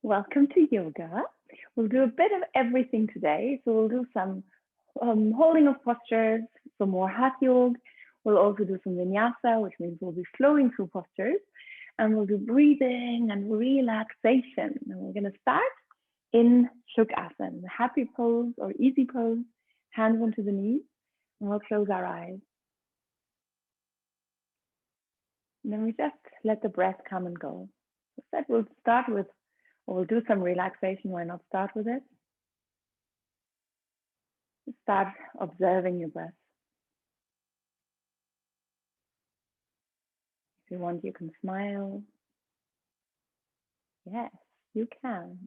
Welcome to yoga. We'll do a bit of everything today. So we'll do some holding of postures, some more hatha yoga. We'll also do some vinyasa, which means we'll be flowing through postures. And we'll do breathing and relaxation. And we're going to start in Shukrasana, the happy pose or easy pose, hands onto the knees, and we'll close our eyes. And then we just let the breath come and go. So we'll start with, or we'll do some relaxation. Why not start with it? Start observing your breath. If you want, you can smile. Yes, you can.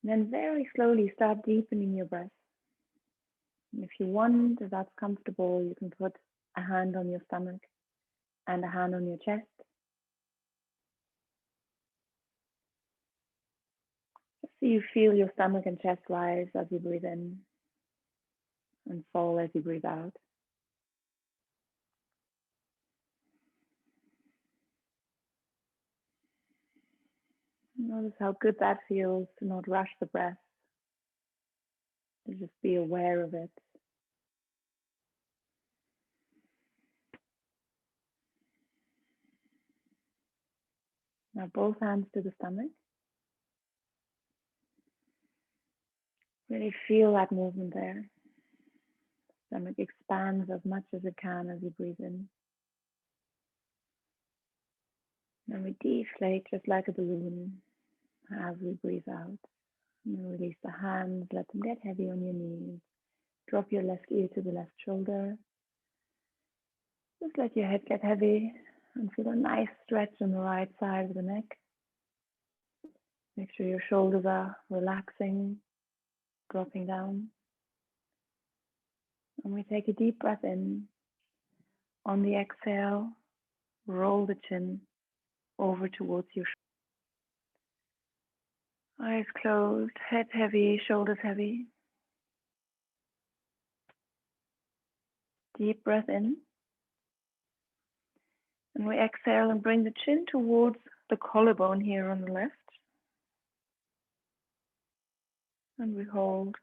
And then very slowly start deepening your breath. And if you want, if that's comfortable, you can put a hand on your stomach and a hand on your chest. Just so you feel your stomach and chest rise as you breathe in and fall as you breathe out. Notice how good that feels to not rush the breath, to just be aware of it. Now both hands to the stomach. Really feel that movement there. Stomach expands as much as it can as you breathe in. And we deflate just like a balloon as we breathe out. And release the hands, let them get heavy on your knees. Drop your left ear to the left shoulder. Just let your head get heavy and feel a nice stretch on the right side of the neck. Make sure your shoulders are relaxing, dropping down. And we take a deep breath in. On the exhale, roll the chin over towards your eyes closed, head heavy, shoulders heavy. Deep breath in. And we exhale and bring the chin towards the collarbone here on the left. And we hold.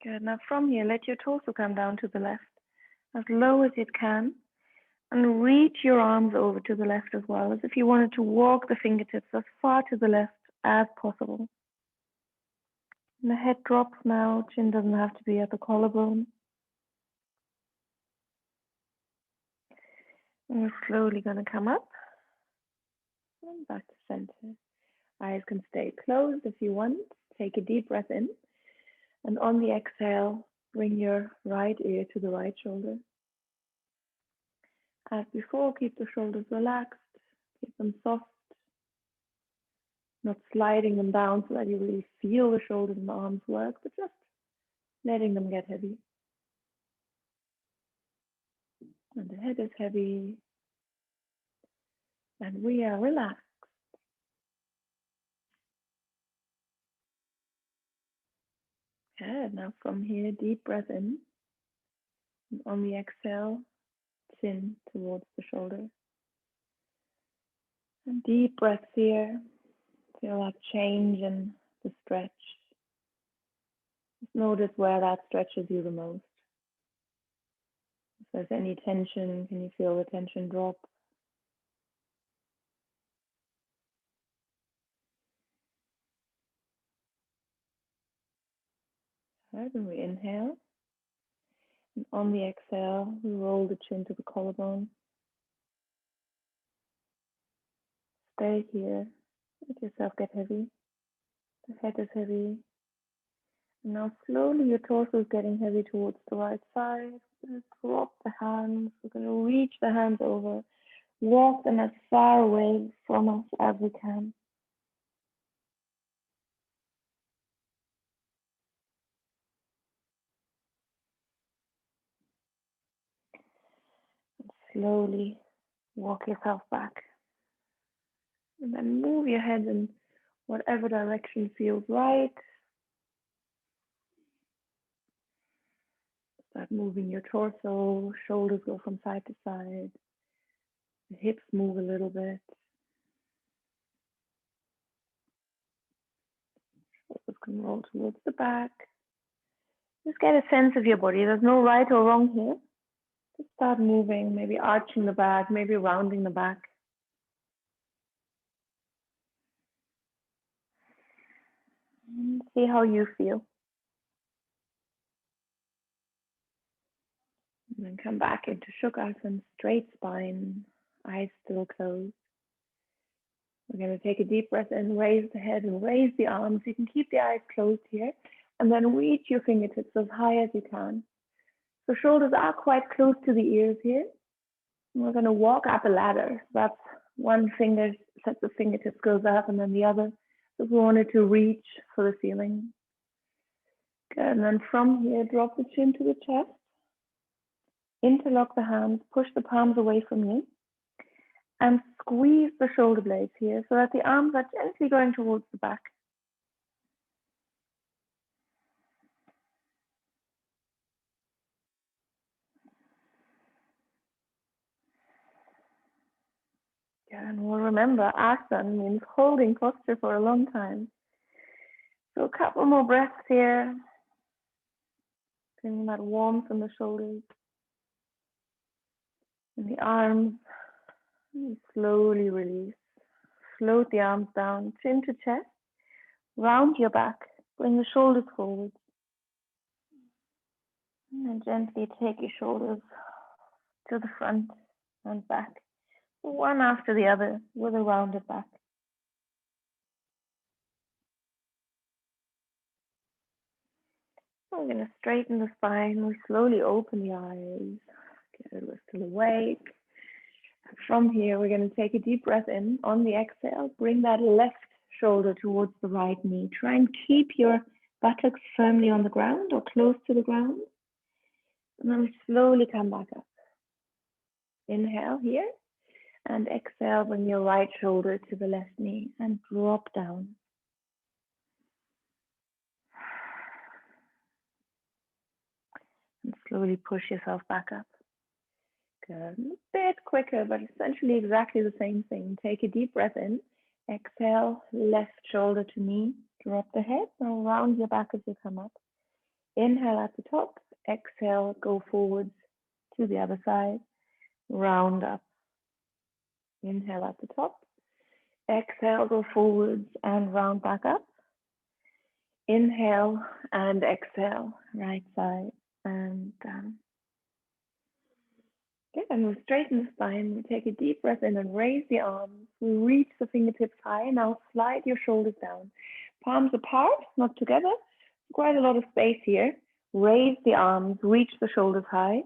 Good. Now from here, let your torso come down to the left as low as it can. And reach your arms over to the left as well, as if you wanted to walk the fingertips as far to the left as possible. And the head drops now, chin doesn't have to be at the collarbone. And we're slowly going to come up and back to center. Eyes can stay closed if you want. Take a deep breath in. And on the exhale, bring your right ear to the right shoulder. As before, keep the shoulders relaxed, keep them soft, not sliding them down so that you really feel the shoulders and the arms work, but just letting them get heavy. And the head is heavy, and we are relaxed. Good. Now from here, deep breath in. And on the exhale, chin towards the shoulder. And deep breaths here. Feel that change in the stretch. Just notice where that stretches you the most. If there's any tension, can you feel the tension drop? Right, and we inhale. And on the exhale, we roll the chin to the collarbone. Stay here. Let yourself get heavy. The head is heavy. And now slowly your torso is getting heavy towards the right side. We're going to drop the hands. We're going to reach the hands over. Walk them as far away from us as we can. And slowly walk yourself back. And then move your head in whatever direction feels right. Start moving your torso, shoulders go from side to side, the hips move a little bit. Shoulders can roll towards the back. Just get a sense of your body. There's no right or wrong here. Just start moving, maybe arching the back, maybe rounding the back. And see how you feel. And then come back into Shukrasana, straight spine, eyes still closed. We're going to take a deep breath in, raise the head and raise the arms. You can keep the eyes closed here and then reach your fingertips as high as you can. So shoulders are quite close to the ears here. And we're going to walk up a ladder. That's one finger, set the fingertips goes up and then the other. So we wanted to reach for the ceiling. Good. And then from here, drop the chin to the chest. Interlock the hands, push the palms away from you. And squeeze the shoulder blades here so that the arms are gently going towards the back. Yeah, and we'll remember asana means holding posture for a long time. So a couple more breaths here. Bringing that warmth in the shoulders and the arms. And slowly release. Float the arms down, chin to chest. Round your back. Bring the shoulders forward. And then gently take your shoulders to the front and back. One after the other with a rounded back. We're going to straighten the spine. We slowly open the eyes. Good, we're still awake. And from here, we're going to take a deep breath in. On the exhale, bring that left shoulder towards the right knee. Try and keep your buttocks firmly on the ground or close to the ground. And then we slowly come back up. Inhale here. And exhale, bring your right shoulder to the left knee and drop down. And slowly push yourself back up. Good. A bit quicker, but essentially exactly the same thing. Take a deep breath in. Exhale, left shoulder to knee. Drop the head. Now round your back as you come up. Inhale at the top. Exhale, go forwards to the other side. Round up. Inhale at the top. Exhale, go forwards and round back up. Inhale and exhale, right side and down. Good, and we'll straighten the spine. We take a deep breath in and raise the arms. We reach the fingertips high. Now slide your shoulders down. Palms apart, not together. Quite a lot of space here. Raise the arms, reach the shoulders high.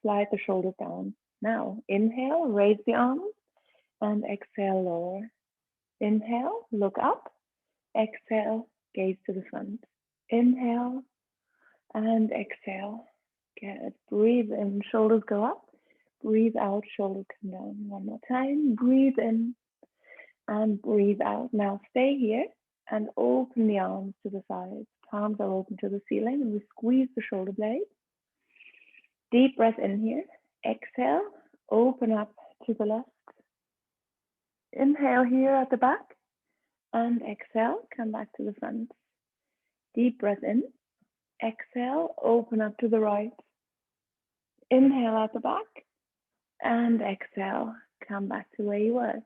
Slide the shoulders down. Now inhale, raise the arms and exhale, lower. Inhale, look up. Exhale, gaze to the front. Inhale and exhale. Good. Breathe in, shoulders go up. Breathe out, shoulders come down. One more time. Breathe in and breathe out. Now stay here and open the arms to the sides. Palms are open to the ceiling and we squeeze the shoulder blades. Deep breath in here. Exhale, open up to the left. Inhale here at the back and exhale, come back to the front. Deep breath in. Exhale, open up to the right. Inhale at the back and exhale, come back to where you were.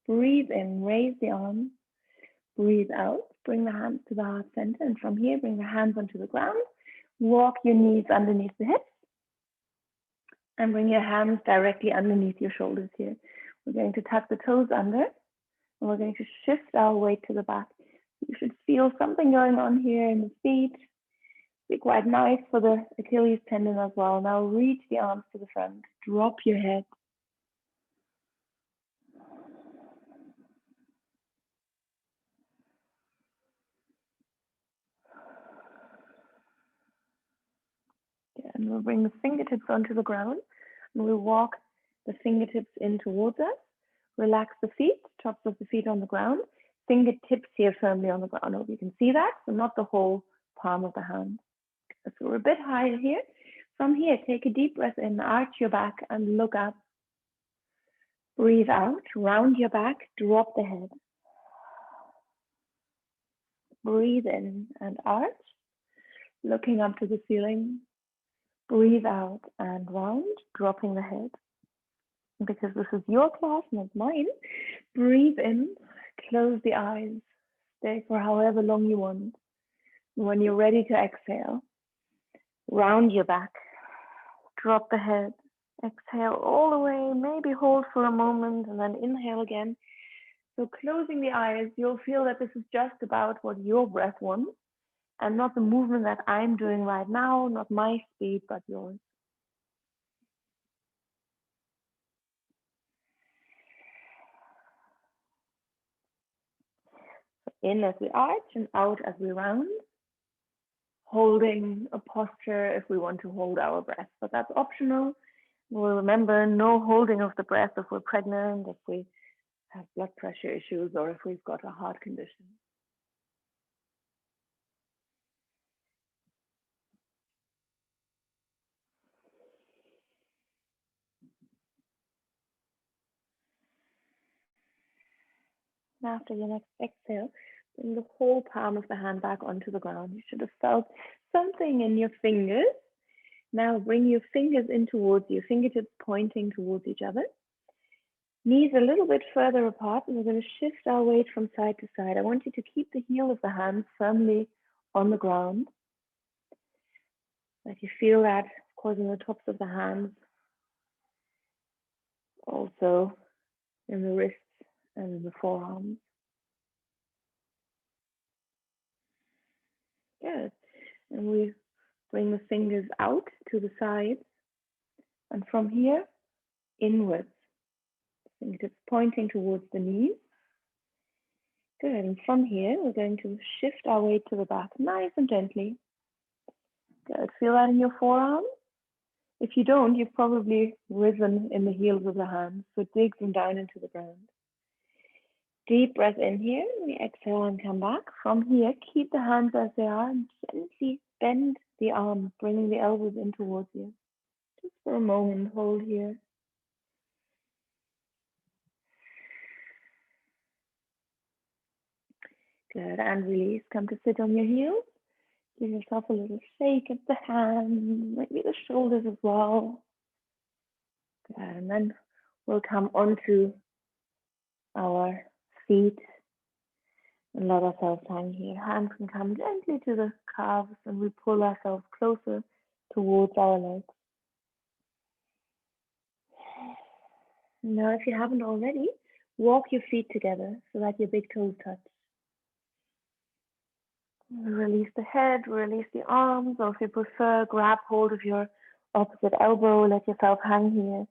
Breathe in, raise the arms. Breathe out, bring the hands to the heart center. And from here, bring the hands onto the ground. Walk your knees underneath the hips. And bring your hands directly underneath your shoulders here. We're going to tuck the toes under. And we're going to shift our weight to the back. You should feel something going on here in the feet. Be quite nice for the Achilles tendon as well. Now reach the arms to the front. Drop your head. Yeah, and we'll bring the fingertips onto the ground. And we'll walk the fingertips in towards us. Relax the feet, tops of the feet on the ground. Fingertips here firmly on the ground. I hope you can see that, so not the whole palm of the hand. So we're a bit higher here. From here, take a deep breath in, arch your back and look up. Breathe out, round your back, drop the head. Breathe in and arch, looking up to the ceiling. Breathe out and round, dropping the head. Because this is your class, not mine. Breathe in, close the eyes, stay for however long you want. When you're ready to exhale, round your back, drop the head, exhale all the way, maybe hold for a moment and then inhale again. So closing the eyes, you'll feel that this is just about what your breath wants and not the movement that I'm doing right now, not my speed, but yours. In as we arch and out as we round, holding a posture if we want to hold our breath, but that's optional. We'll remember no holding of the breath if we're pregnant, if we have blood pressure issues, or if we've got a heart condition. After your next exhale, bring the whole palm of the hand back onto the ground. You should have felt something in your fingers. Now bring your fingers in towards you, fingertips pointing towards each other. Knees a little bit further apart, and we're going to shift our weight from side to side. I want you to keep the heel of the hand firmly on the ground. Like you feel that, of course, in the tops of the hands, also in the wrists and in the forearms. Good. And we bring the fingers out to the sides. And from here, inwards. Fingertips pointing towards the knees. Good. And from here, we're going to shift our weight to the back, nice and gently. Good. Feel that in your forearms. If you don't, you've probably risen in the heels of the hands. So dig them down into the ground. Deep breath in here. We exhale and come back. From here, keep the hands as they are and gently bend the arms, bringing the elbows in towards you. Just for a moment, hold here. Good, and release. Come to sit on your heels. Give yourself a little shake of the hands, maybe the shoulders as well. Good, and then we'll come onto our feet and let ourselves hang here. Hands can come gently to the calves and we pull ourselves closer towards our legs. Now, if you haven't already, walk your feet together so that your big toes touch. Release the head, release the arms, or if you prefer, grab hold of your opposite elbow, let yourself hang here.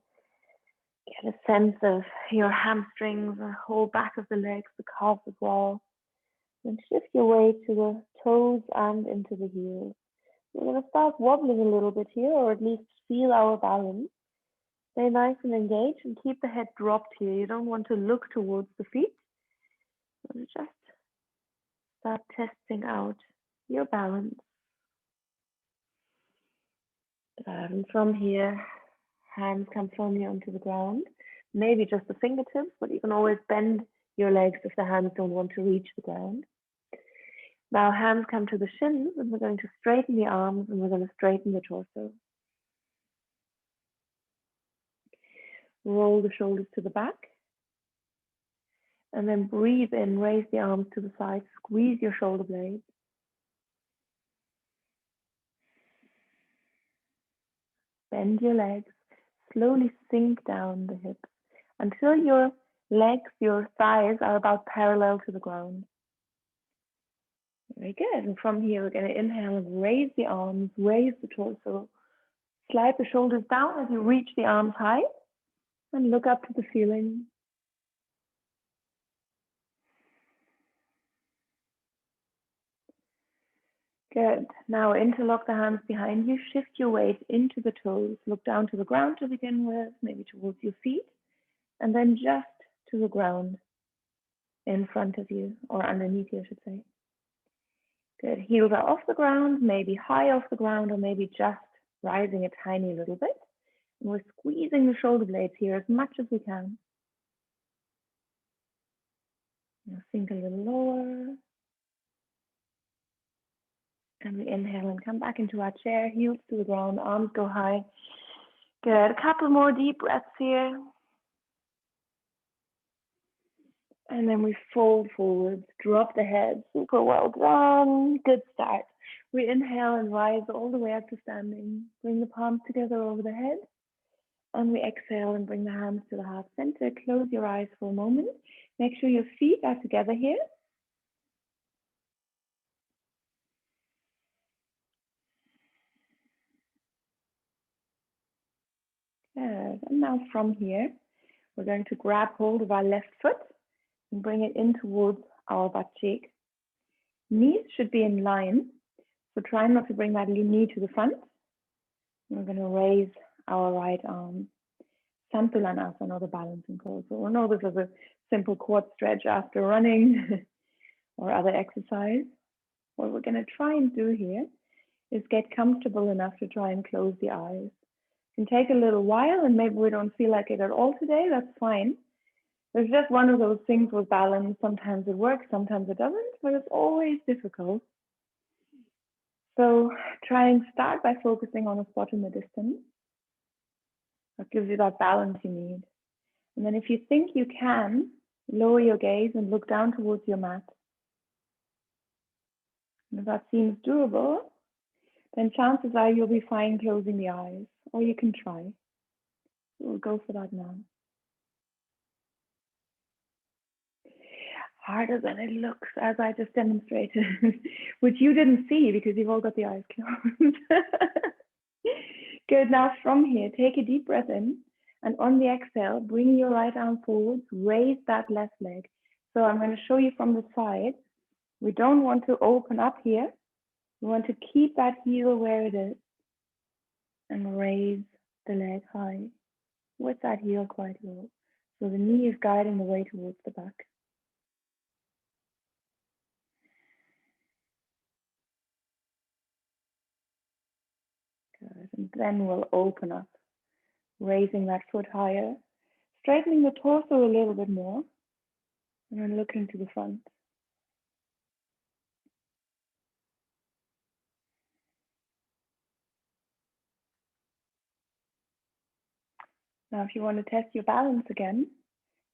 Get a sense of your hamstrings, the whole back of the legs, the calves as well. Then shift your weight to the toes and into the heels. We're going to start wobbling a little bit here, or at least feel our balance. Stay nice and engaged and keep the head dropped here. You don't want to look towards the feet. Just start testing out your balance. And from here, hands come firmly onto the ground. Maybe just the fingertips, but you can always bend your legs if the hands don't want to reach the ground. Now hands come to the shins, and we're going to straighten the arms and we're going to straighten the torso. Roll the shoulders to the back. And then breathe in, raise the arms to the side, squeeze your shoulder blades. Bend your legs, slowly sink down the hips until your legs, your thighs are about parallel to the ground. Very good. And from here, we're going to inhale and raise the arms, raise the torso, slide the shoulders down as you reach the arms high and look up to the ceiling. Good. Now interlock the hands behind you, shift your weight into the toes, look down to the ground to begin with, maybe towards your feet, and then just to the ground in front of you, or underneath you, I should say. Good. Heels are off the ground, maybe high off the ground, or maybe just rising a tiny little bit. And we're squeezing the shoulder blades here as much as we can. Now sink a little lower. And we inhale and come back into our chair, heels to the ground, arms go high. Good, a couple more deep breaths here. And then we fold forwards, drop the head, super well done, good start. We inhale and rise all the way up to standing. Bring the palms together over the head. And we exhale and bring the hands to the heart center. Close your eyes for a moment. Make sure your feet are together here. Good. And now from here, we're going to grab hold of our left foot and bring it in towards our butt cheek. Knees should be in line, so try not to bring that knee to the front. We're going to raise our right arm. Santulanasana, the balancing pose. So we know this is a simple quad stretch after running or other exercise. What we're going to try and do here is get comfortable enough to try and close the eyes. It can take a little while, and maybe we don't feel like it at all today. That's fine. There's just one of those things with balance. Sometimes it works, sometimes it doesn't, but it's always difficult. So try and start by focusing on a spot in the distance. That gives you that balance you need. And then if you think you can, lower your gaze and look down towards your mat. And if that seems doable, then chances are you'll be fine closing the eyes, or you can try. We'll go for that now. Harder than it looks, as I just demonstrated, which you didn't see because you've all got the eyes closed. Good, now from here, take a deep breath in, and on the exhale, bring your right arm forwards, raise that left leg. So I'm going to show you from the side. We don't want to open up here. We want to keep that heel where it is and raise the leg high with that heel quite low. So the knee is guiding the way towards the back. Good. And then we'll open up, raising that foot higher, straightening the torso a little bit more, and then looking to the front. Now, if you want to test your balance again,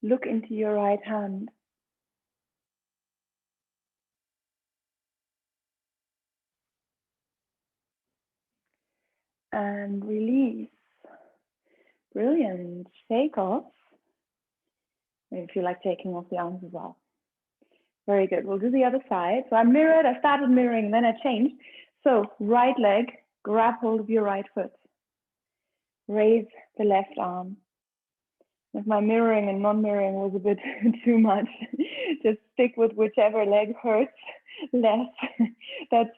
look into your right hand. And release. Brilliant. Shake off. Maybe if you like taking off the arms as well. Very good. We'll do the other side. So I mirrored, I started mirroring, and then I changed. So right leg, grab hold of your right foot. Raise the left arm. If my mirroring and non-mirroring was a bit too much, just stick with whichever leg hurts less. That's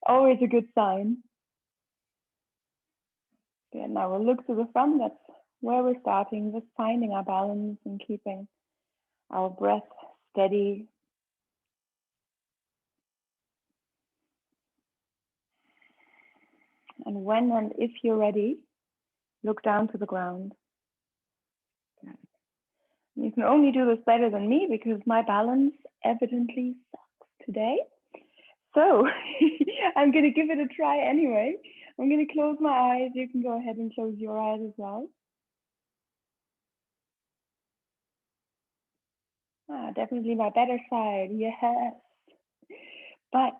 always a good sign. Okay, now we'll look to the front. That's where we're starting, just finding our balance and keeping our breath steady. And when and if you're ready, look down to the ground. You can only do this better than me because my balance evidently sucks today. So I'm going to give it a try anyway. I'm going to close my eyes. You can go ahead and close your eyes as well. Definitely my better side, yes. But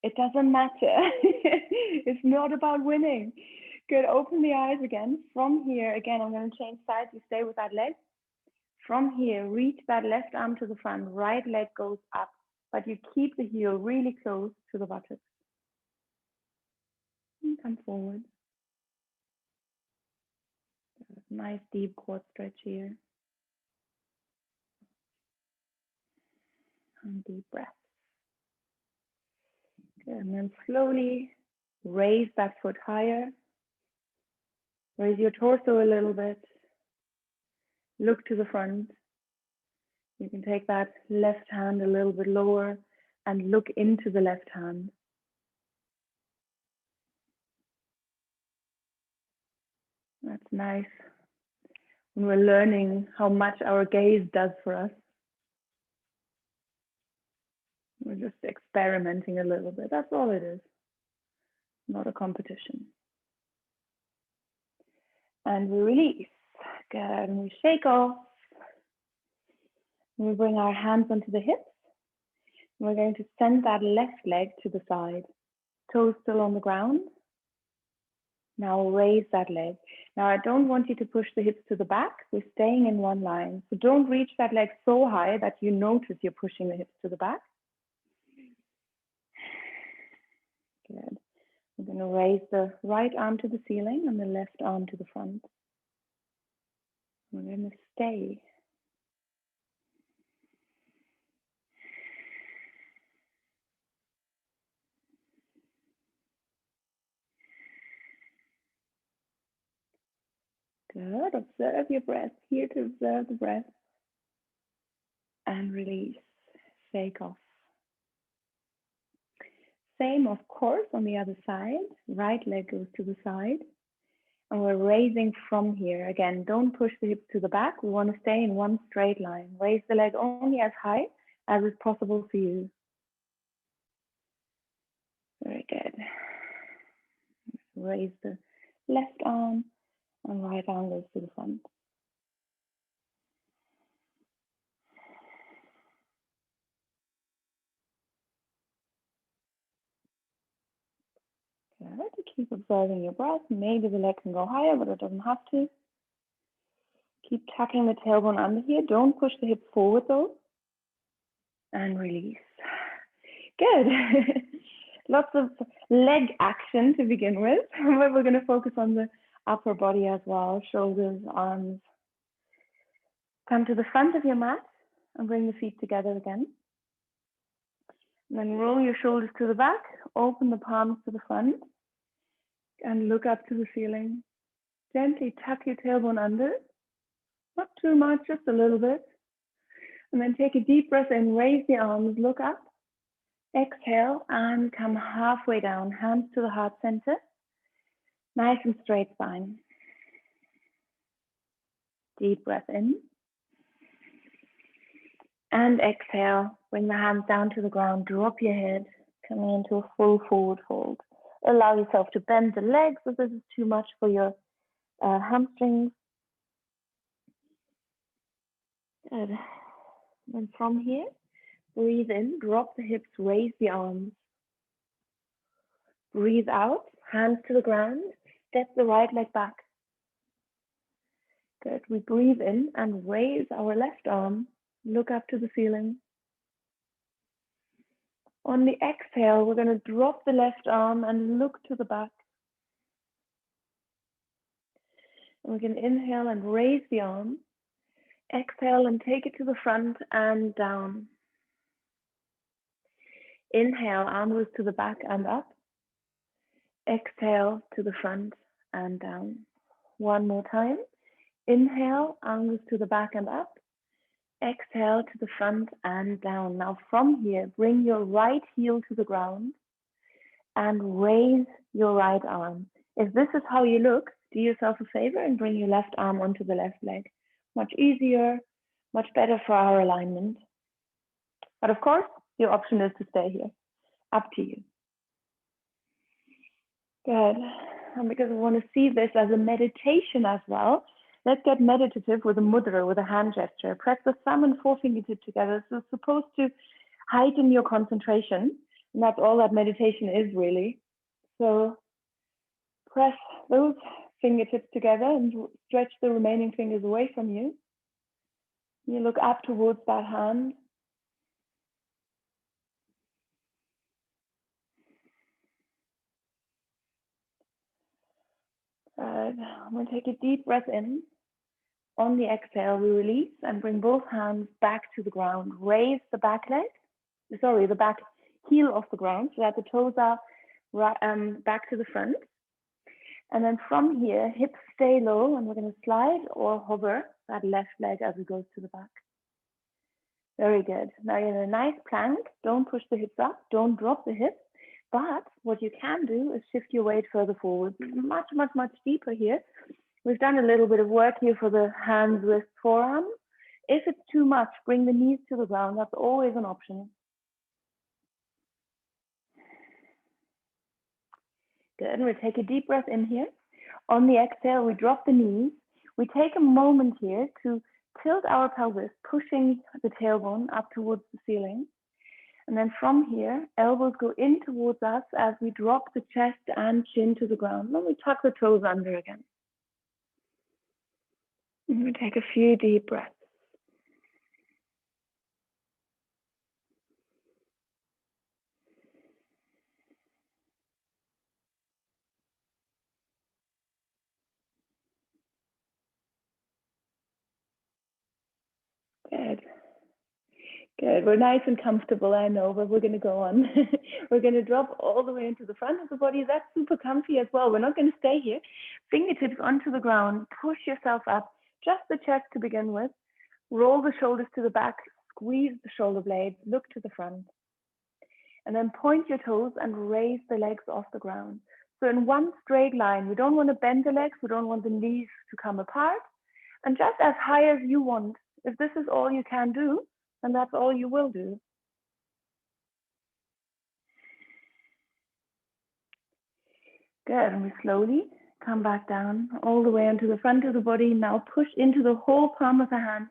it doesn't matter. It's not about winning. Good, open the eyes again. From here, again, I'm going to change sides. You stay with that leg. From here, reach that left arm to the front. Right leg goes up, but you keep the heel really close to the buttocks. And come forward. Nice deep quad stretch here. And deep breath. Good. And then slowly raise that foot higher. Raise your torso a little bit. Look to the front. You can take that left hand a little bit lower and look into the left hand. That's nice. When we're learning how much our gaze does for us. We're just experimenting a little bit. That's all it is. Not a competition. And we release. Good. And we shake off. And we bring our hands onto the hips. And we're going to send that left leg to the side. Toes still on the ground. Now raise that leg. Now I don't want you to push the hips to the back. We're staying in one line. So don't reach that leg so high that you notice you're pushing the hips to the back. Good. We're going to raise the right arm to the ceiling and the left arm to the front. We're going to stay. Good. Observe your breath. Here to observe the breath. And release. Shake off. Same, of course, on the other side. Right leg goes to the side. And we're raising from here. Again, don't push the hips to the back. We want to stay in one straight line. Raise the leg only as high as is possible for you. Very good. Raise the left arm and right arm goes to the front. Good. Keep observing your breath. Maybe the leg can go higher, but it doesn't have to. Keep tucking the tailbone under here. Don't push the hips forward though. And release. Good. Lots of leg action to begin with, but we're going to focus on the upper body as well. Shoulders, arms. Come to the front of your mat and bring the feet together again. And then roll your shoulders to the back, open the palms to the front, and look up to the ceiling. Gently tuck your tailbone under. Not too much, just a little bit. And then take a deep breath in, raise the arms, look up. Exhale and come halfway down, hands to the heart center. Nice and straight spine. Deep breath in. And exhale, bring the hands down to the ground, drop your head, coming into a full forward fold. Allow yourself to bend the legs if this is too much for your hamstrings. Good. And from here, breathe in, drop the hips, raise the arms. Breathe out, hands to the ground, step the right leg back. Good. We breathe in and raise our left arm, look up to the ceiling. On the exhale, we're going to drop the left arm and look to the back. And we're going to inhale and raise the arm. Exhale and take it to the front and down. Inhale, arm goes to the back and up. Exhale to the front and down. One more time. Inhale, arm goes to the back and up. Exhale to the front and down. Now from here, bring your right heel to the ground and raise your right arm. If this is how you look, do yourself a favor and bring your left arm onto the left leg. Much easier, much better for our alignment. But of course, your option is to stay here. Up to you. Good. And because we want to see this as a meditation as well, let's get meditative with a mudra, with a hand gesture. Press the thumb and forefinger tip together. So it's supposed to heighten your concentration. And that's all that meditation is really. So press those fingertips together and stretch the remaining fingers away from you. You look up towards that hand. I'm going to take a deep breath in. On the exhale, we release and bring both hands back to the ground. Raise the back leg, the back heel off the ground so that the toes are back to the front. And then from here, hips stay low and we're going to slide or hover that left leg as it goes to the back. Very good. Now you're in a nice plank. Don't push the hips up. Don't drop the hips. But what you can do is shift your weight further forward. Much, much, much deeper here. We've done a little bit of work here for the hands, wrists, forearms. If it's too much, bring the knees to the ground. That's always an option. Good, and we'll take a deep breath in here. On the exhale, we drop the knees. We take a moment here to tilt our pelvis, pushing the tailbone up towards the ceiling. And then from here, elbows go in towards us as we drop the chest and chin to the ground. Then we tuck the toes under again. And we take a few deep breaths. Good. Good. We're nice and comfortable, I know, but we're going to go on. We're going to drop all the way into the front of the body. That's super comfy as well. We're not going to stay here. Fingertips onto the ground. Push yourself up. Just the chest to begin with. Roll the shoulders to the back. Squeeze the shoulder blades. Look to the front. And then point your toes and raise the legs off the ground. So in one straight line, we don't want to bend the legs. We don't want the knees to come apart. And just as high as you want. If this is all you can do, then that's all you will do. Good, and we slowly come back down all the way onto the front of the body. Now push into the whole palm of the hand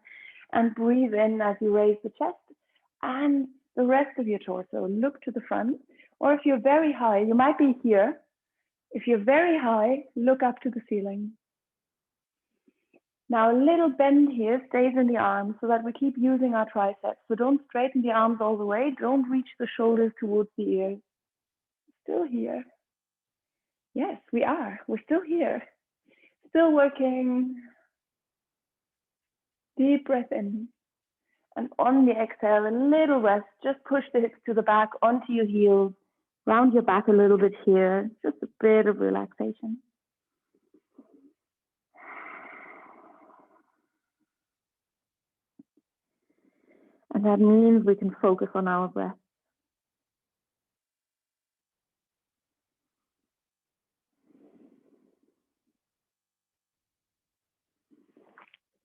and breathe in as you raise the chest and the rest of your torso. Look to the front, or if you're very high, you might be here. If you're very high, look up to the ceiling. Now a little bend here stays in the arms so that we keep using our triceps. So don't straighten the arms all the way. Don't reach the shoulders towards the ears. Still here. Yes, we are. We're still here. Still working. Deep breath in. And on the exhale, a little rest. Just push the hips to the back, onto your heels. Round your back a little bit here. Just a bit of relaxation. And that means we can focus on our breath.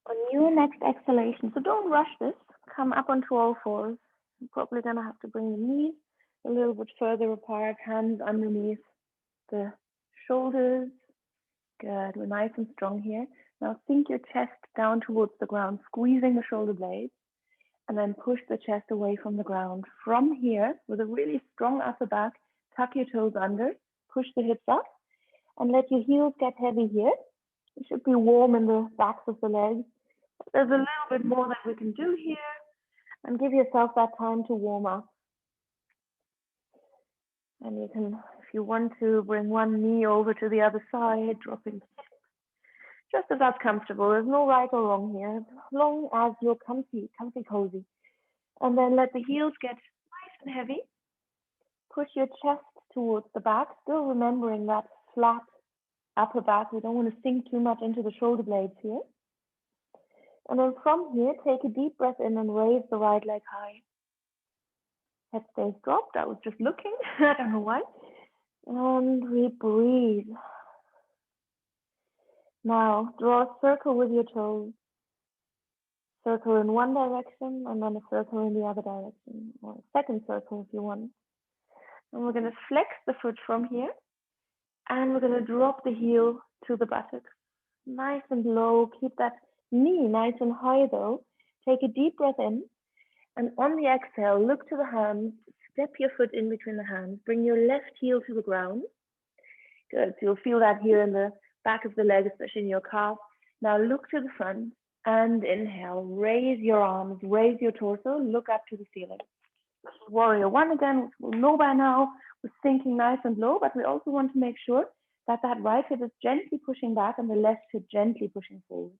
On your next exhalation, so don't rush this. Come up onto all fours. You're probably going to have to bring the knees a little bit further apart, hands underneath the shoulders. Good, we're nice and strong here. Now sink your chest down towards the ground, squeezing the shoulder blades, and then push the chest away from the ground. From here, with a really strong upper back, tuck your toes under, push the hips up, and let your heels get heavy here. It should be warm in the backs of the legs. There's a little bit more that we can do here, and give yourself that time to warm up. And you can, if you want to, bring one knee over to the other side, dropping the hip. Just as that's comfortable. There's no right or wrong here, as long as you're comfy, cozy. And then let the heels get nice and heavy. Push your chest towards the back, still remembering that flat upper back. We don't want to sink too much into the shoulder blades here. And then from here, take a deep breath in and raise the right leg high. Head stays dropped. I was just looking. I don't know why. And we breathe. Now, draw a circle with your toes. Circle in one direction and then a circle in the other direction. Or a second circle if you want. And we're going to flex the foot from here. And we're going to drop the heel to the buttocks. Nice and low. Keep that knee nice and high though. Take a deep breath in. And on the exhale, look to the hands. Step your foot in between the hands. Bring your left heel to the ground. Good. So you'll feel that here in the back of the leg, especially in your calf. Now look to the front and inhale. Raise your arms, raise your torso. Look up to the ceiling. Warrior one again, which we'll know by now. We're sinking nice and low, but we also want to make sure that that right hip is gently pushing back and the left hip gently pushing forward.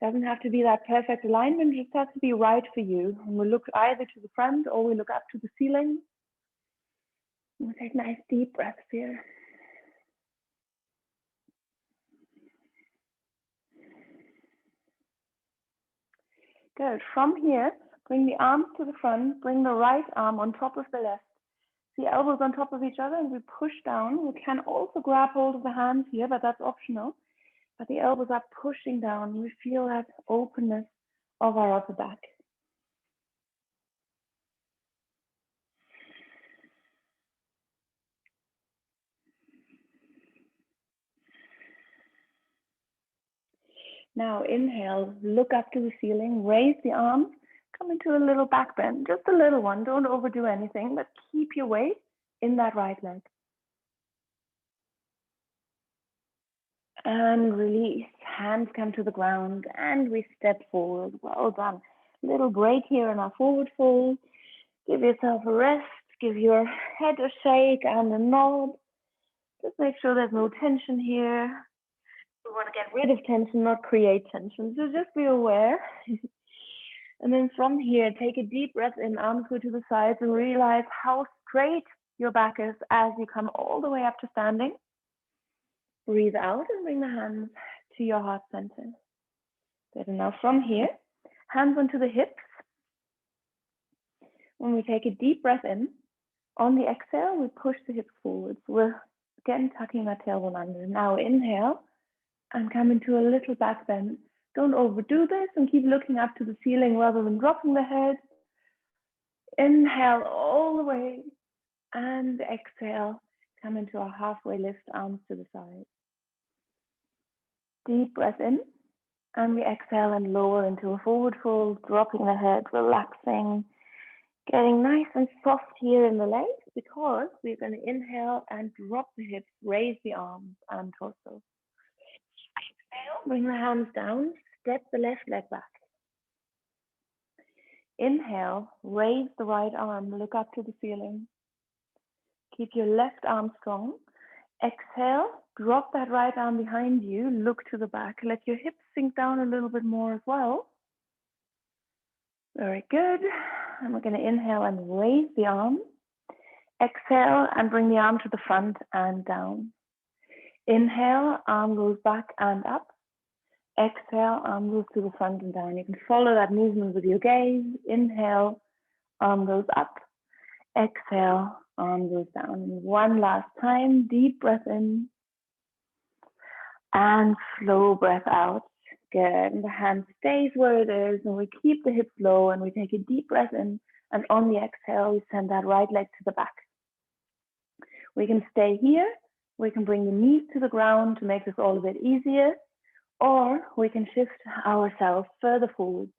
Doesn't have to be that perfect alignment, it just has to be right for you. And we look either to the front or we look up to the ceiling. And we take nice deep breaths here. Good. From here, bring the arms to the front, bring the right arm on top of the left. The elbows on top of each other and we push down. We can also grab hold of the hands here, but that's optional. But the elbows are pushing down. We feel that openness of our upper back. Now inhale, look up to the ceiling, raise the arms, come into a little back bend, just a little one. Don't overdo anything, but keep your weight in that right leg. And release, hands come to the ground and we step forward. Well done. Little break here in our forward fold. Give yourself a rest, give your head a shake and a nod. Just make sure there's no tension here. We want to get rid of tension, not create tension. So just be aware. And then from here, take a deep breath in, arms go to the sides, and realize how straight your back is as you come all the way up to standing. Breathe out and bring the hands to your heart center. Good. And now from here, hands onto the hips. When we take a deep breath in, on the exhale, we push the hips forward. So we're again tucking our tailbone under. Now inhale and come into a little back bend. Don't overdo this and keep looking up to the ceiling rather than dropping the head. Inhale all the way and exhale. Come into a halfway lift, arms to the side. Deep breath in and we exhale and lower into a forward fold, dropping the head, relaxing, getting nice and soft here in the legs because we're going to inhale and drop the hips, raise the arms and torso. Exhale, bring the hands down, step the left leg back. Inhale, raise the right arm, look up to the ceiling. Keep your left arm strong. Exhale, drop that right arm behind you, look to the back. Let your hips sink down a little bit more as well. Very good. And we're going to inhale and raise the arm. Exhale and bring the arm to the front and down. Inhale, arm goes back and up. Exhale, arm goes to the front and down. You can follow that movement with your gaze. Inhale, arm goes up. Exhale, arm goes down. One last time, deep breath in. And slow breath out. Good. And the hand stays where it is. And we keep the hips low and we take a deep breath in. And on the exhale, we send that right leg to the back. We can stay here. We can bring the knees to the ground to make this all a bit easier. Or we can shift ourselves further forward.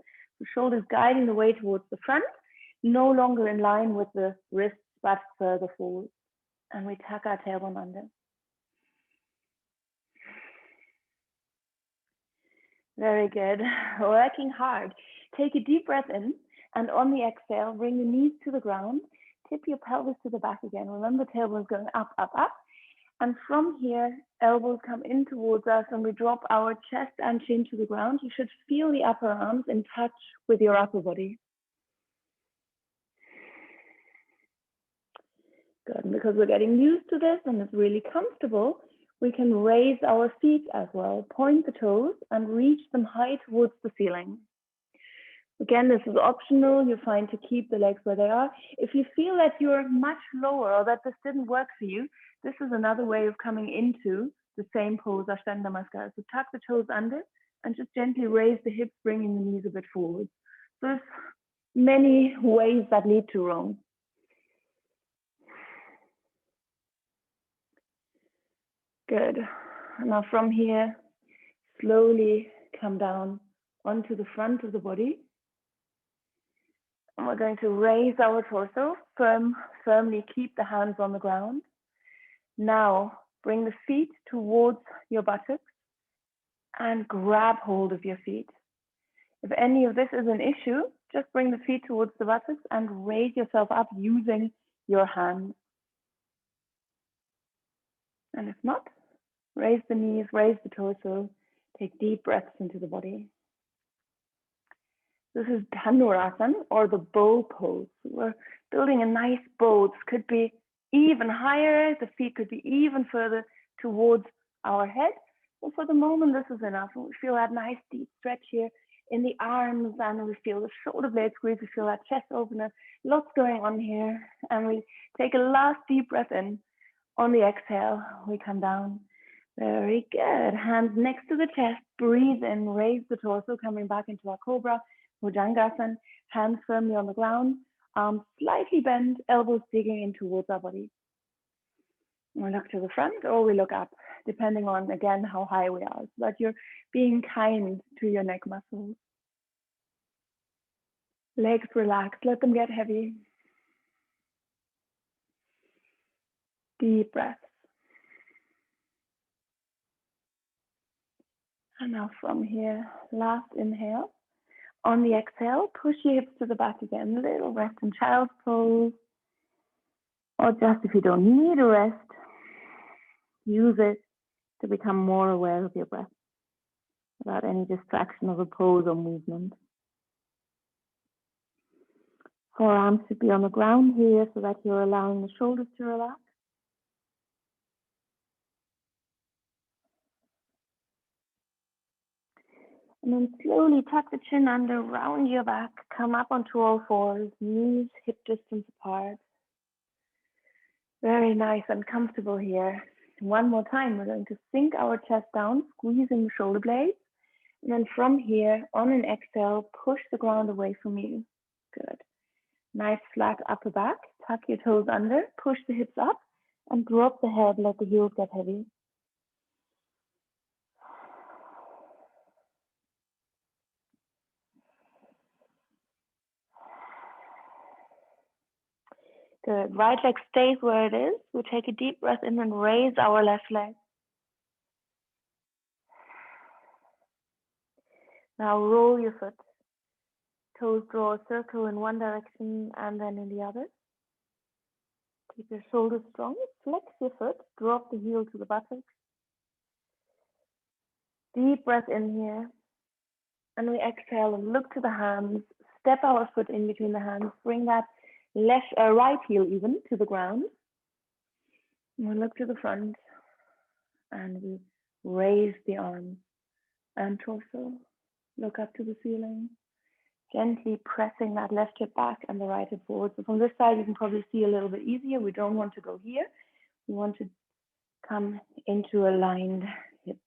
The shoulders guiding the way towards the front, no longer in line with the wrists, but further forward. And we tuck our tailbone under. Very good. Working hard. Take a deep breath in, and on the exhale, bring the knees to the ground. Tip your pelvis to the back again. Remember, tailbone is going up, up, up. And from here, elbows come in towards us, and we drop our chest and chin to the ground. You should feel the upper arms in touch with your upper body. Good. And because we're getting used to this and it's really comfortable, we can raise our feet as well, point the toes and reach them high towards the ceiling. Again, this is optional. You're fine to keep the legs where they are. If you feel that you're much lower or that this didn't work for you, this is another way of coming into the same pose, Ashtanga Namaskar. So tuck the toes under and just gently raise the hips, bringing the knees a bit forward. So there's many ways that lead to Rome. Good. Now from here, slowly come down onto the front of the body. And we're going to raise our torso, firmly keep the hands on the ground. Now bring the feet towards your buttocks and grab hold of your feet. If any of this is an issue, just bring the feet towards the buttocks and raise yourself up using your hands. And if not, raise the knees, raise the torso, take deep breaths into the body. This is Dhanurasana, or the bow pose. We're building a nice bow. This could be even higher. The feet could be even further towards our head. But for the moment, this is enough. We feel that nice deep stretch here in the arms, and we feel the shoulder blade squeeze. We feel that chest opener. Lots going on here. And we take a last deep breath in. On the exhale, we come down. Very good. Hands next to the chest. Breathe in, raise the torso, coming back into our Cobra, Bhujangasana. Hands firmly on the ground, arms slightly bent, elbows digging in towards our body. We look to the front or we look up, depending on, again, how high we are, so that you're being kind to your neck muscles. Legs relaxed, let them get heavy. Deep breaths. And now from here, last inhale. On the exhale, push your hips to the back again, little rest in child's pose. Or just if you don't need a rest, use it to become more aware of your breath without any distraction of a pose or movement. Forearms should be on the ground here so that you're allowing the shoulders to relax. And then slowly tuck the chin under, round your back, come up onto all fours, knees hip distance apart. Very nice and comfortable here. One more time, we're going to sink our chest down, squeezing the shoulder blades. And then from here, on an exhale, push the ground away from you. Good. Nice flat upper back, tuck your toes under, push the hips up, and drop the head, let the heels get heavy. Good. Right leg stays where it is. We take a deep breath in and raise our left leg. Now roll your foot. Toes draw a circle in one direction and then in the other. Keep your shoulders strong. Flex your foot. Drop the heel to the buttocks. Deep breath in here. And we exhale and look to the hands. Step our foot in between the hands. Bring that right heel even to the ground. And we look to the front. And we raise the arms and torso. Look up to the ceiling. Gently pressing that left hip back and the right hip forward. So from this side, you can probably see a little bit easier. We don't want to go here. We want to come into aligned hips.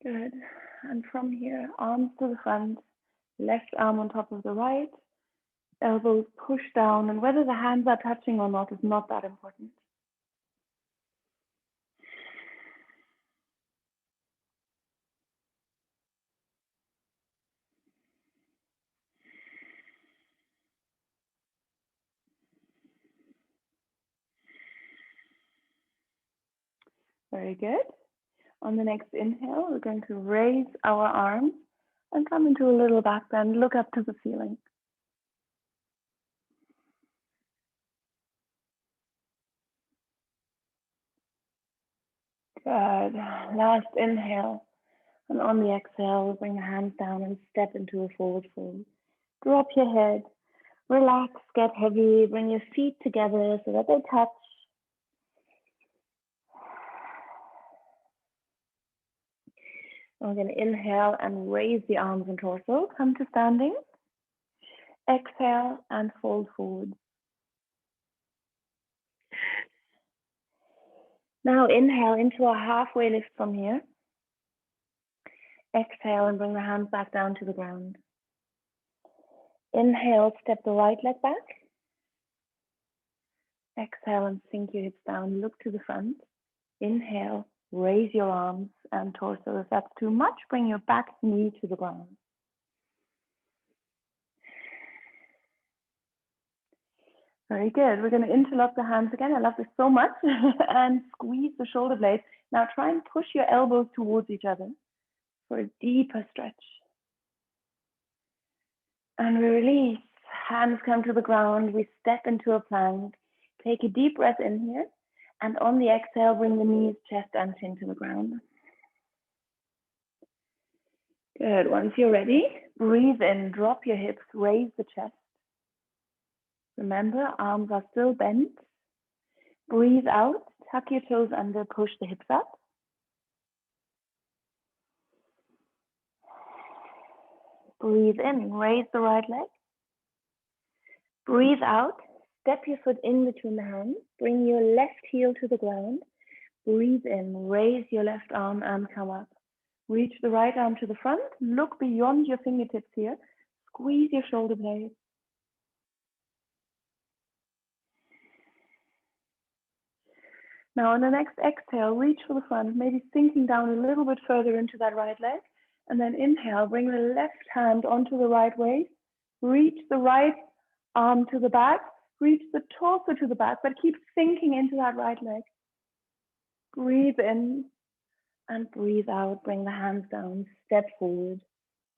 Good. And from here, arms to the front, left arm on top of the right, elbows push down, and whether the hands are touching or not is not that important. Very good. On the next inhale, we're going to raise our arms and come into a little back bend, look up to the ceiling. Good. Last inhale. And on the exhale, we'll bring the hands down and step into a forward fold. Drop your head, relax, get heavy, bring your feet together so that they touch. We're going to inhale and raise the arms and torso. Come to standing. Exhale and fold forward. Now inhale into a halfway lift from here. Exhale and bring the hands back down to the ground. Inhale, step the right leg back. Exhale and sink your hips down. Look to the front. Inhale, raise your arms and torso. If that's too much, bring your back knee to the ground. Very good. We're going to interlock the hands again. I love this so much. And squeeze the shoulder blades. Now try and push your elbows towards each other for a deeper stretch. And we release. Hands come to the ground. We step into a plank. Take a deep breath in here. And on the exhale, bring the knees, chest, and chin to the ground. Good. Once you're ready, breathe in, drop your hips, raise the chest. Remember, arms are still bent. Breathe out, tuck your toes under, push the hips up. Breathe in, raise the right leg. Breathe out, step your foot in between the hands. Bring your left heel to the ground. Breathe in, raise your left arm and come up. Reach the right arm to the front. Look beyond your fingertips here. Squeeze your shoulder blades. Now on the next exhale, reach for the front, maybe sinking down a little bit further into that right leg. And then inhale, bring the left hand onto the right waist. Reach the right arm to the back. Reach the torso to the back, but keep sinking into that right leg. Breathe in and breathe out. Bring the hands down, step forward,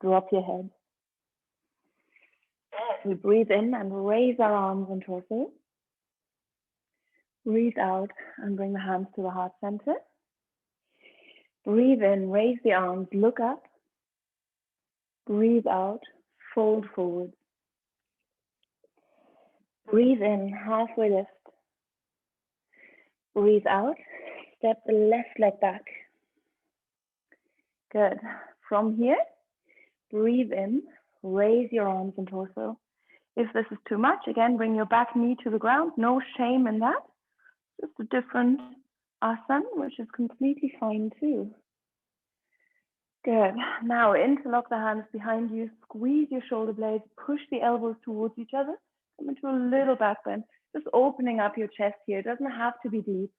drop your head. We breathe in and raise our arms and torso. Breathe out and bring the hands to the heart center. Breathe in, raise the arms, look up. Breathe out, fold forward. Breathe in, halfway lift. Breathe out, step the left leg back. Good. From here, breathe in, raise your arms and torso. If this is too much, again, bring your back knee to the ground. No shame in that. Just a different asana, which is completely fine too. Good. Now interlock the hands behind you, squeeze your shoulder blades, push the elbows towards each other, come into a little back bend, just opening up your chest here. It doesn't have to be deep.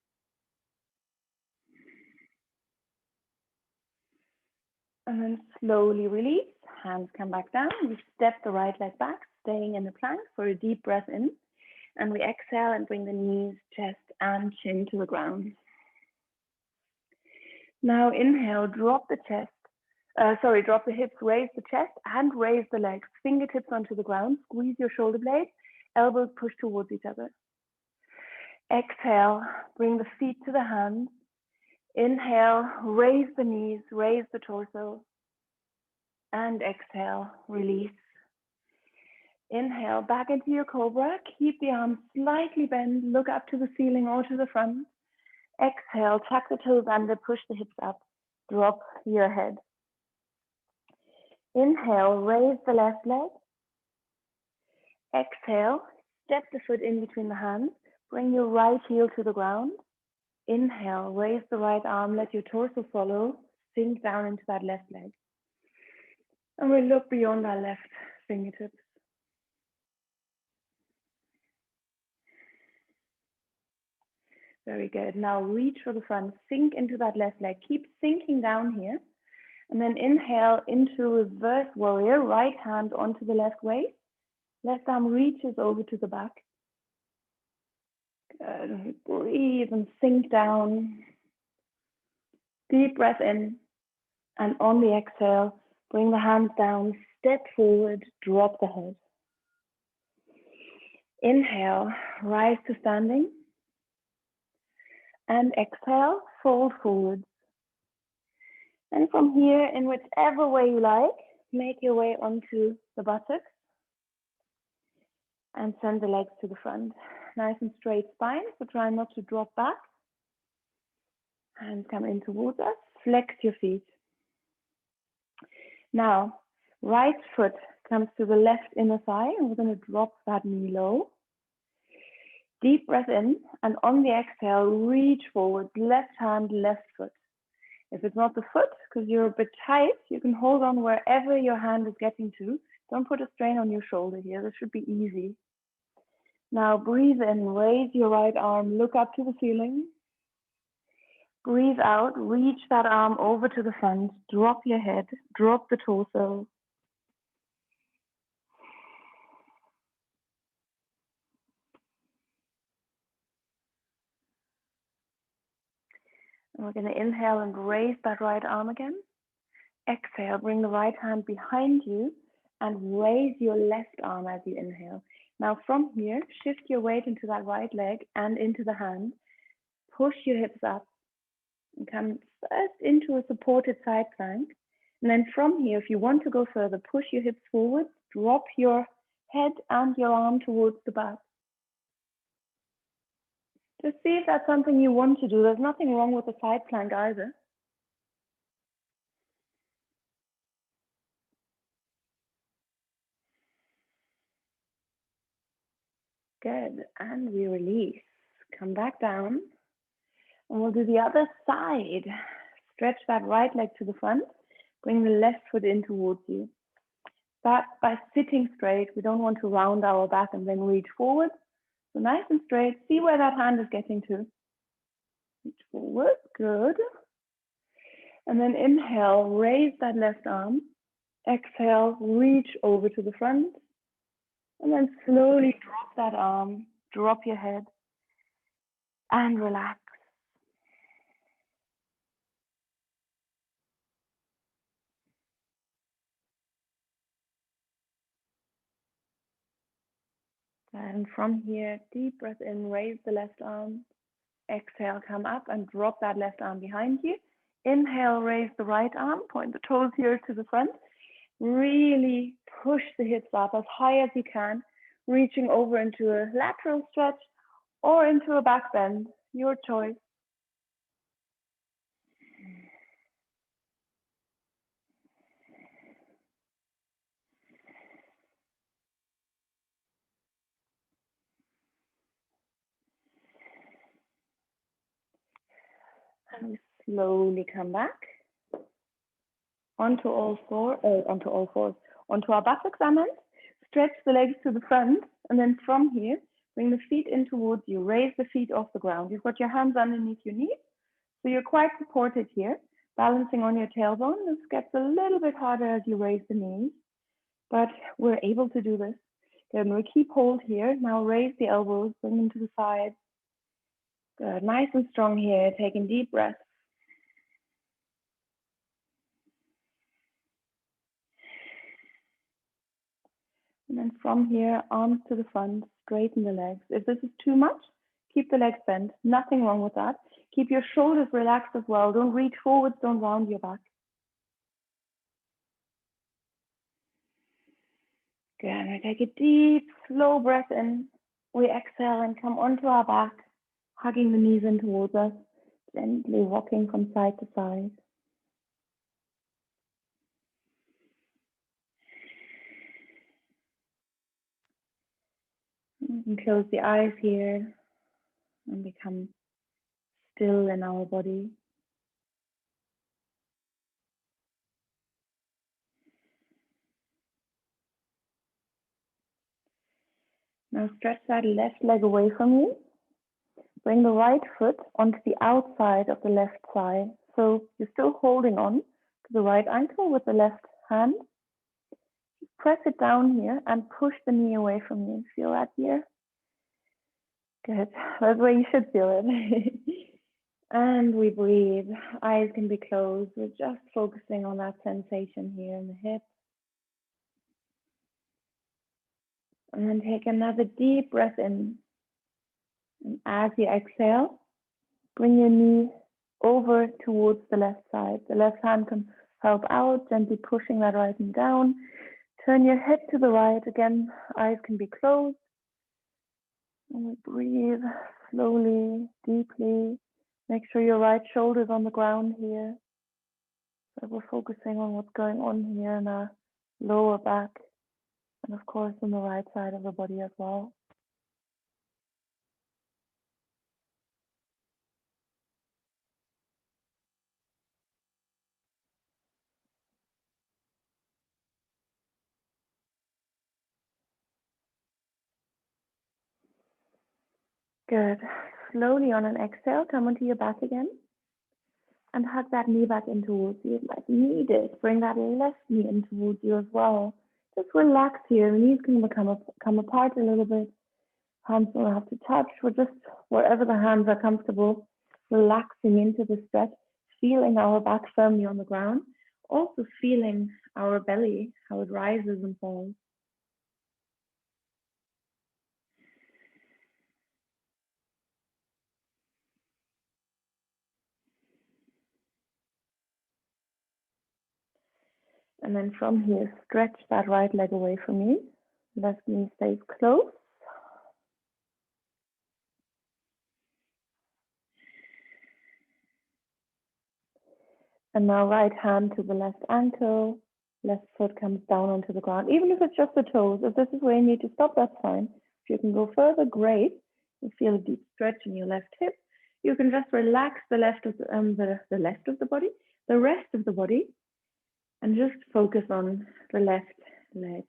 And then slowly release, hands come back down. We step the right leg back, staying in the plank for a deep breath in. And we exhale and bring the knees, chest, and chin to the ground. Now inhale, drop the chest. Drop the hips, raise the chest and raise the legs. Fingertips onto the ground, squeeze your shoulder blades, elbows push towards each other. Exhale, bring the feet to the hands. Inhale, raise the knees, raise the torso. And exhale, release. Inhale, back into your cobra. Keep the arms slightly bent, look up to the ceiling or to the front. Exhale, tuck the toes under, push the hips up, drop your head. Inhale, raise the left leg. Exhale, step the foot in between the hands. Bring your right heel to the ground. Inhale, raise the right arm, let your torso follow. Sink down into that left leg. And we'll look beyond our left fingertips. Very good. Now reach for the front, sink into that left leg. Keep sinking down here. And then inhale into reverse warrior, right hand onto the left waist. Left arm reaches over to the back. Good. Breathe and sink down. Deep breath in. And on the exhale, bring the hands down, step forward, drop the head. Inhale, rise to standing. And exhale, fold forward. And from here, in whichever way you like, make your way onto the buttocks and send the legs to the front. Nice and straight spine, so try not to drop back. Hands come in towards us, flex your feet. Now, right foot comes to the left inner thigh, and we're going to drop that knee low. Deep breath in, and on the exhale, reach forward, left hand, left foot. If it's not the foot, because you're a bit tight, you can hold on wherever your hand is getting to. Don't put a strain on your shoulder here. This should be easy. Now breathe in, raise your right arm, look up to the ceiling. Breathe out, reach that arm over to the front, drop your head, drop the torso. And we're going to inhale and raise that right arm again. Exhale, bring the right hand behind you and raise your left arm as you inhale. Now from here, shift your weight into that right leg and into the hand. Push your hips up and come first into a supported side plank. And then from here, if you want to go further, push your hips forward, drop your head and your arm towards the back. Just see if that's something you want to do. There's nothing wrong with a side plank either. And we release. Come back down. And we'll do the other side. Stretch that right leg to the front. Bring the left foot in towards you. Start by sitting straight. We don't want to round our back and then reach forward. So nice and straight. See where that hand is getting to. Reach forward. Good. And then inhale, raise that left arm. Exhale, reach over to the front. And then slowly drop that arm, drop your head, and relax. And from here, deep breath in, raise the left arm. Exhale, come up and drop that left arm behind you. Inhale, raise the right arm, point the toes here to the front. Really push the hips up as high as you can, reaching over into a lateral stretch or into a back bend, your choice. And we slowly come back onto all fours, onto our buttocks examined. Stretch the legs to the front, and then from here, bring the feet in towards you. Raise the feet off the ground. You've got your hands underneath your knees, so you're quite supported here. Balancing on your tailbone. This gets a little bit harder as you raise the knees, but we're able to do this. Good, and we keep hold here. Now raise the elbows, bring them to the side. Good, nice and strong here, taking deep breaths. And then from here, arms to the front, straighten the legs. If this is too much, keep the legs bent. Nothing wrong with that. Keep your shoulders relaxed as well. Don't reach forwards, don't round your back. Good, and we take a deep, slow breath in. We exhale and come onto our back, hugging the knees in towards us, gently rocking from side to side. You can close the eyes here and become still in our body. Now stretch that left leg away from you. Bring the right foot onto the outside of the left thigh. So you're still holding on to the right ankle with the left hand. Press it down here and push the knee away from you. Feel that here? Good. That's where you should feel it. And we breathe. Eyes can be closed. We're just focusing on that sensation here in the hip. And then take another deep breath in. And as you exhale, bring your knee over towards the left side. The left hand can help out, gently pushing that right knee down. Turn your head to the right. Again, eyes can be closed. And we breathe slowly, deeply. Make sure your right shoulder is on the ground here. So we're focusing on what's going on here in our lower back. And of course, on the right side of the body as well. Good. Slowly on an exhale, come onto your back again. And hug that knee back in towards you. It might need it. Bring that left knee in towards you as well. Just relax here. The knees can come apart a little bit. Hands don't have to touch. We're just, wherever the hands are comfortable, relaxing into the stretch, feeling our back firmly on the ground. Also feeling our belly, how it rises and falls. And then from here, stretch that right leg away from you. Left knee stays close. And now right hand to the left ankle. Left foot comes down onto the ground. Even if it's just the toes, if this is where you need to stop, that's fine. If you can go further, great. You feel a deep stretch in your left hip. You can just relax the left of the left of the body, the rest of the body, and just focus on the left leg.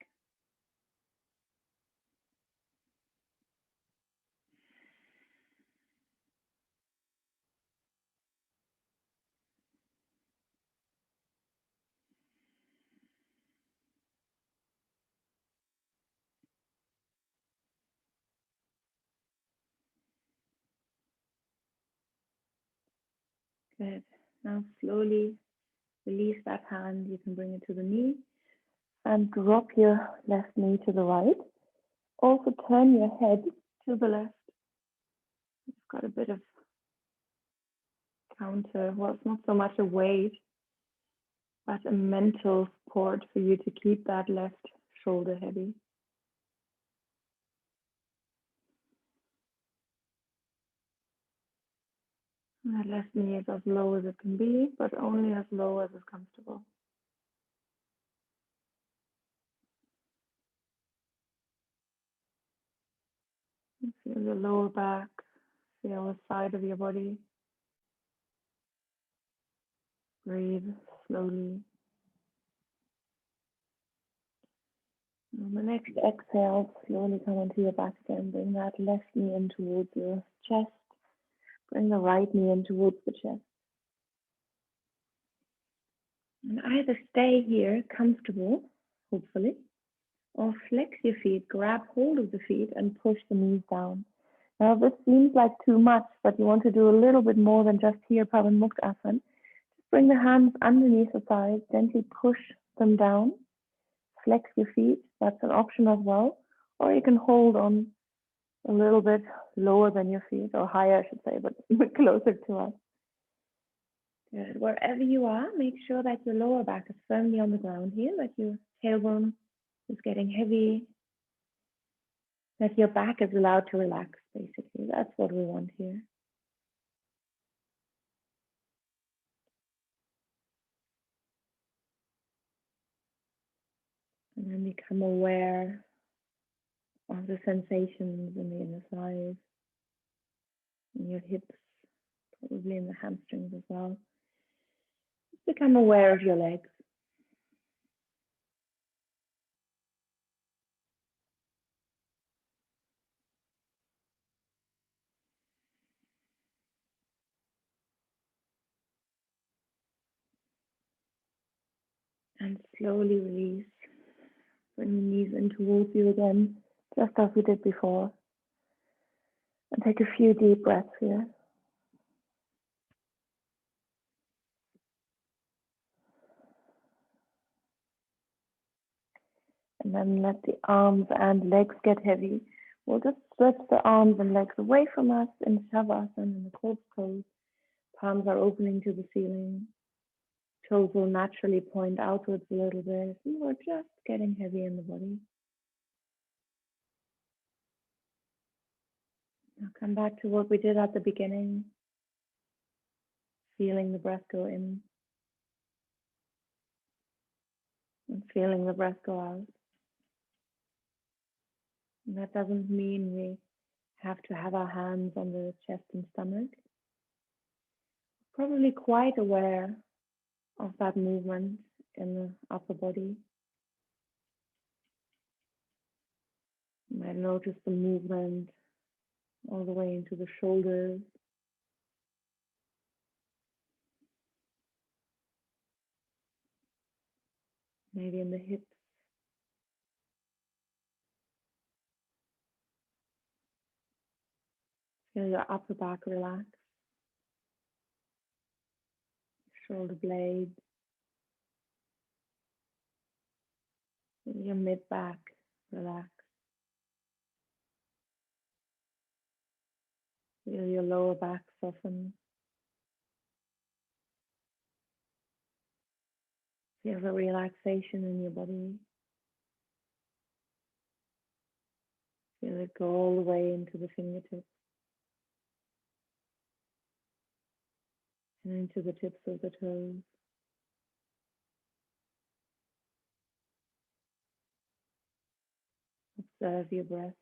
Good. Now slowly release that hand. You can bring it to the knee and drop your left knee to the right. Also turn your head to the left. It's got a bit of counter. Well, it's not so much a weight, but a mental support for you to keep that left shoulder heavy. That left knee is as low as it can be, but only as low as is comfortable. Feel your lower back, feel the side of your body. Breathe slowly. On the next exhale, slowly come onto your back again. Bring that left knee in towards your chest. Bring the right knee in towards the chest. And either stay here comfortable, hopefully, or flex your feet, grab hold of the feet and push the knees down. Now this seems like too much, but you want to do a little bit more than just here, Pavan Muktasana. Just bring the hands underneath the thighs, gently push them down. Flex your feet, that's an option as well. Or you can hold on a little bit lower than your feet, or higher, I should say, but closer to us. Good. Wherever you are, make sure that your lower back is firmly on the ground here, that your tailbone is getting heavy, that your back is allowed to relax, basically. That's what we want here. And then become aware of the sensations in the inner thighs, in your hips, probably in the hamstrings as well. Just become aware of your legs. And slowly release. Bring the knees in towards you again, just as we did before. And take a few deep breaths here. And then let the arms and legs get heavy. We'll just stretch the arms and legs away from us in Shavasana in the corpse pose. Palms are opening to the ceiling. Toes will naturally point outwards a little bit. And we're just getting heavy in the body. Now come back to what we did at the beginning. Feeling the breath go in. And feeling the breath go out. And that doesn't mean we have to have our hands on the chest and stomach. Probably quite aware of that movement in the upper body. You might notice the movement all the way into the shoulders. Maybe in the hips. Feel your upper back relax. Shoulder blades. Feel your mid back relax. Feel your lower back soften. Feel the relaxation in your body. Feel it go all the way into the fingertips and into the tips of the toes. Observe your breath.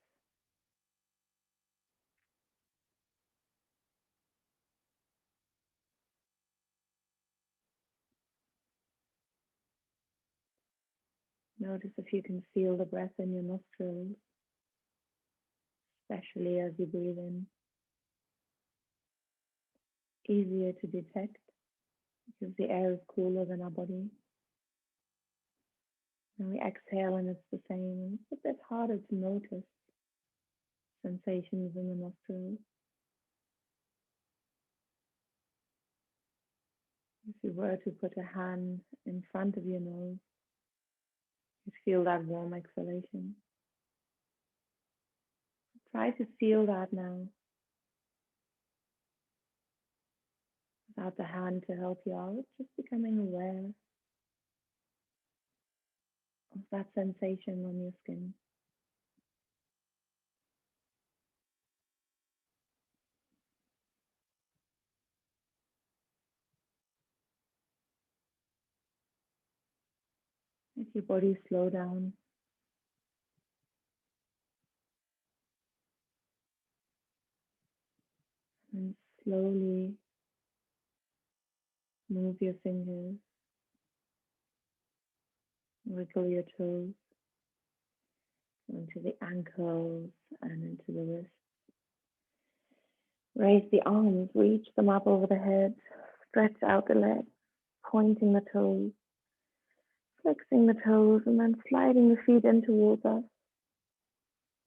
Notice if you can feel the breath in your nostrils, especially as you breathe in. Easier to detect because the air is cooler than our body. And we exhale and it's the same. It's a bit harder to notice sensations in the nostrils. If you were to put a hand in front of your nose, you'd feel that warm exhalation. Try to feel that now, without the hand to help you out, just becoming aware of that sensation on your skin. Let your body slow down. And slowly move your fingers, wiggle your toes into the ankles and into the wrists. Raise the arms, reach them up over the head, stretch out the legs, pointing the toes, flexing the toes, and then sliding the feet in towards us.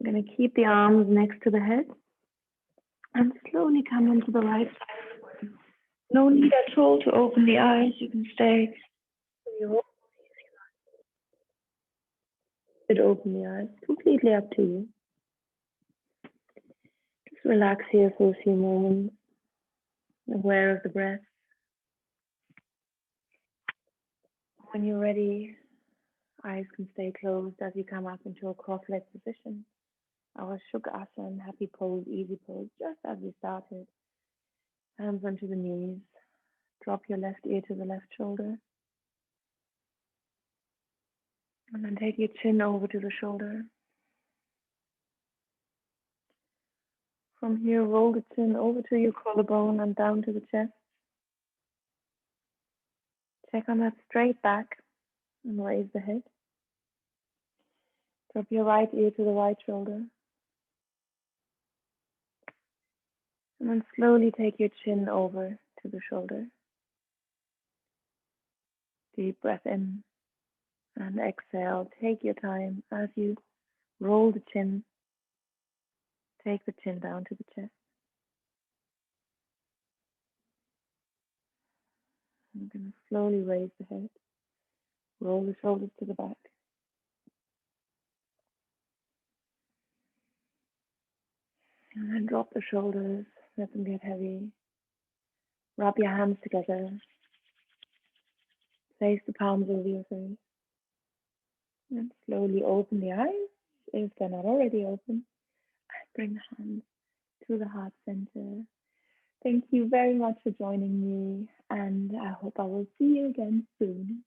I'm going to keep the arms next to the head and slowly come into the right side. No need at all to open the eyes. You can stay. You could open the eyes. Completely up to you. Just relax here for a few moments. Aware of the breath. When you're ready, eyes can stay closed as you come up into a cross-legged position. Our Sukhasana, happy pose, easy pose, just as we started. Hands onto the knees. Drop your left ear to the left shoulder. And then take your chin over to the shoulder. From here, roll the chin over to your collarbone and down to the chest. Check on that straight back and raise the head. Drop your right ear to the right shoulder. And then slowly take your chin over to the shoulder. Deep breath in and exhale. Take your time as you roll the chin. Take the chin down to the chest. I'm going to slowly raise the head. Roll the shoulders to the back. And then drop the shoulders. Let them get heavy. Rub your hands together. Place the palms over your face. And slowly open the eyes if they're not already open. And bring the hands to the heart center. Thank you very much for joining me, and I hope I will see you again soon.